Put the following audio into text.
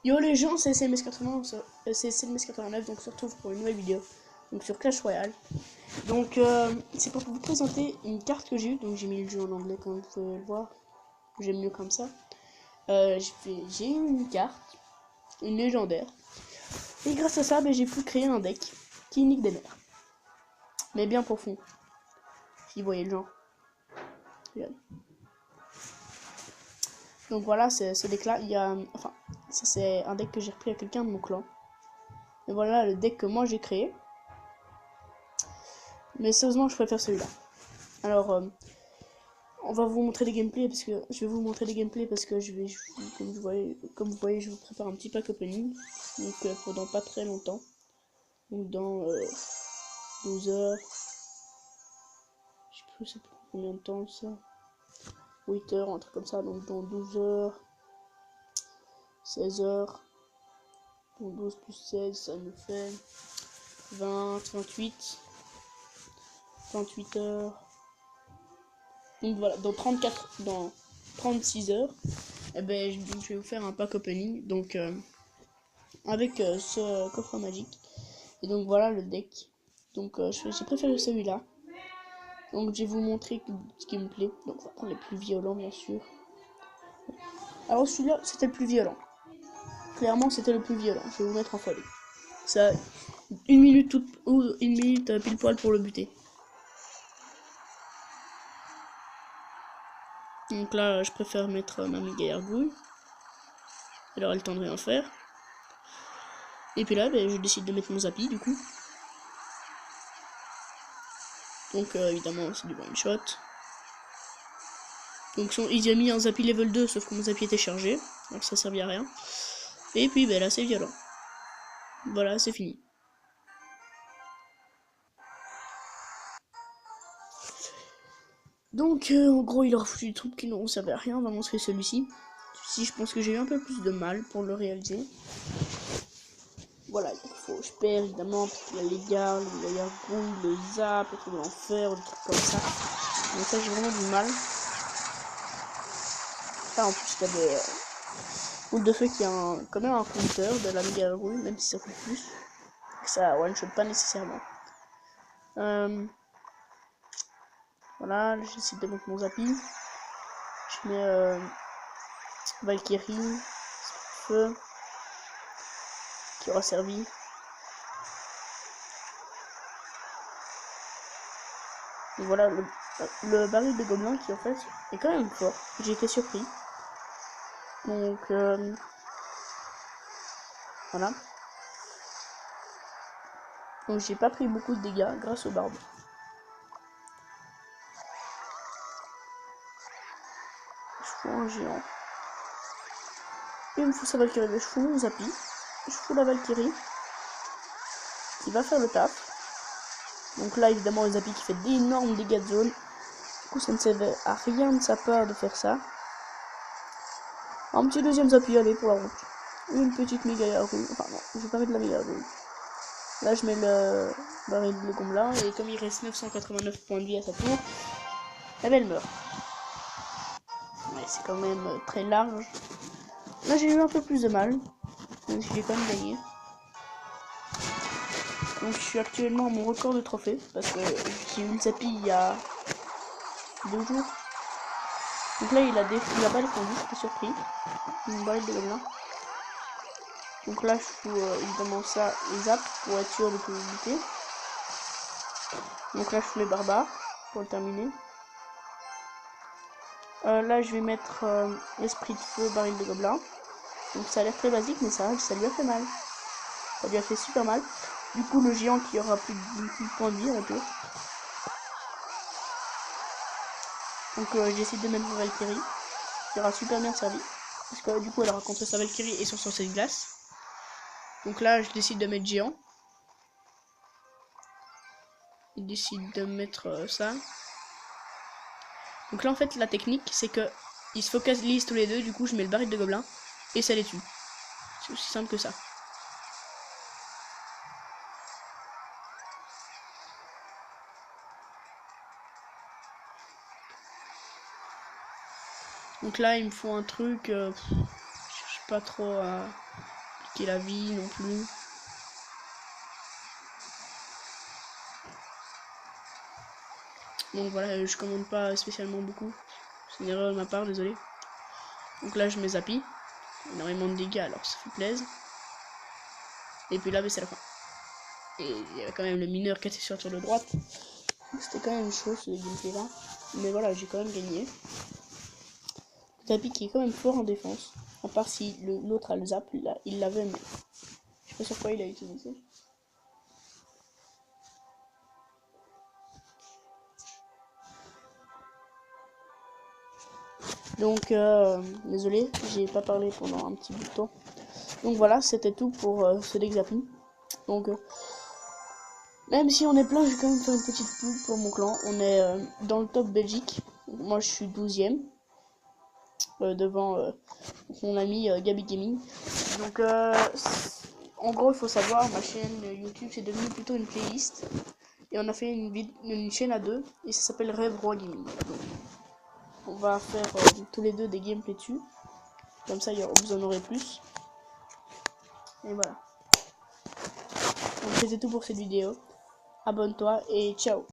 Yo les gens, c'est CLMS89, donc on se retrouve pour une nouvelle vidéo, donc sur Clash Royale. Donc c'est pour vous présenter une carte que j'ai eue, donc j'ai mis le jeu en anglais comme vous pouvez le voir, j'aime mieux comme ça. J'ai eu une carte, une légendaire, et grâce à ça, j'ai pu créer un deck qui nique des mères, mais bien profond, si vous voyez le genre. Regarde. Donc voilà, ce deck là, il y a, enfin, ça c'est un deck que j'ai repris à quelqu'un de mon clan. Et voilà le deck que moi j'ai créé. Mais sérieusement, je préfère celui-là. Alors, on va vous montrer des gameplays parce que je vais vous montrer des gameplays parce que comme vous voyez, je vous prépare un petit pack opening. Donc pendant pas très longtemps. Donc dans 12 heures. Je sais plus c'est pour combien de temps ça. 8 heures, un truc comme ça. Donc dans 12 heures. 16 heures. Donc 12 plus 16, ça me fait 20, 28. 28 heures. Donc voilà, dans 36 heures, je vais vous faire un pack opening, donc avec ce coffre magique. Et donc voilà le deck. Donc j'ai préféré celui-là. Donc je vais vous montrer ce qui me plaît. Donc on va prendre les plus violents bien sûr. Alors celui-là c'était le plus violent. Clairement c'était le plus violent. Je vais vous mettre en folie. Ça, une minute pile poil pour le buter. Donc là je préfère mettre ma méga gargouille. Elle aura le temps de rien faire. Et puis là, je décide de mettre mon Zappy du coup. Donc évidemment, c'est du one shot. Donc il a mis un Zappy level 2, sauf que mon Zappy était chargé. Donc ça servait à rien. Et puis là, c'est violent. Voilà, c'est fini. Donc en gros, il aura foutu des troupes qui n'auront servi à rien. On va montrer celui-ci. Celui-ci, je pense que j'ai eu un peu plus de mal pour le réaliser. Voilà, je perds évidemment, parce qu'il y a les gardes, les gargouilles, le zap, le truc de l'enfer, des trucs comme ça. Donc ça, j'ai vraiment du mal. Là, en plus, il y a des boules de feu qui a quand même un counter de la méga gargouille, même si ça coûte plus. Ça one shot pas nécessairement. Voilà, j'essaie de mettre mon Zappy. Je mets Valkyrie, feu, qui aura servi. Et voilà le baril de gobelin qui en fait est quand même fort. J'ai été surpris. Donc voilà. Donc j'ai pas pris beaucoup de dégâts grâce au barbe. Je fous un géant. Il me faut sa Valkyrie, je fous mon Zappy. Je fous la Valkyrie. Qui va faire le taf. Donc là évidemment le Zappy qui fait d'énormes dégâts de zone. Du coup ça ne servait à rien de sa part de faire ça. Un petit deuxième Zappy, allez pour la route. Une petite méga gargouille. Enfin non, je vais pas mettre la méga gargouille. Là je mets le baril de gobelin et comme il reste 989 points de vie à sa tour, elle meurt. Ouais, c'est quand même très large. Là j'ai eu un peu plus de mal, même si j'ai quand même gagné. Donc je suis actuellement à mon record de trophées parce que j'ai eu le Zappy il y a 2 jours. Donc là il a pas défendu, j'étais surpris. Une baril de gobelin. Donc là je fous évidemment ça et zap pour être sûr de pouvoir buter. Donc là je fous les barbares pour le terminer. Là je vais mettre esprit de feu, baril de gobelin. Donc ça a l'air très basique mais ça lui a fait mal. Ça lui a fait super mal. Du coup le géant qui aura plus de points de vie à la tour. Donc j'essaie de mettre ma Valkyrie. Qui aura super bien servi. Parce que du coup elle aura contre sa Valkyrie et son sorcier de glace. Donc là je décide de mettre géant. Il décide de mettre ça. Donc là en fait la technique c'est que ils se focalisent tous les deux, du coup je mets le baril de gobelin et ça les tue. C'est aussi simple que ça. Donc là il me faut un truc, je cherche pas trop à expliquer la vie non plus. Donc voilà, je commande pas spécialement beaucoup. C'est une erreur de ma part, désolé. Donc là, je mets Zappy. Énormément de dégâts, alors ça fait plaisir. Et puis là, c'est la fin. Et il y avait quand même le mineur qui était sur le droite. C'était quand même chaud ce gameplay là. Mais voilà, j'ai quand même gagné. Zappy qui est quand même fort en défense. À part si l'autre a le zap, là, il l'avait, mais je sais pas sur quoi il a utilisé. Donc, désolé, j'ai pas parlé pendant un petit bout de temps. Donc voilà, c'était tout pour ce deck Zappy. Donc, même si on est plein, je vais quand même faire une petite pub pour mon clan. On est dans le top Belgique. Moi, je suis 12ème. Devant mon ami Gabi Gaming. Donc, en gros, il faut savoir, ma chaîne YouTube, c'est devenu plutôt une playlist. Et on a fait une chaîne à deux. Et ça s'appelle Rêve Roi Gaming. Donc, on va faire tous les deux des gameplays dessus. Comme ça, vous en aurez plus. Et voilà. Donc, c'était tout pour cette vidéo. Abonne-toi et ciao.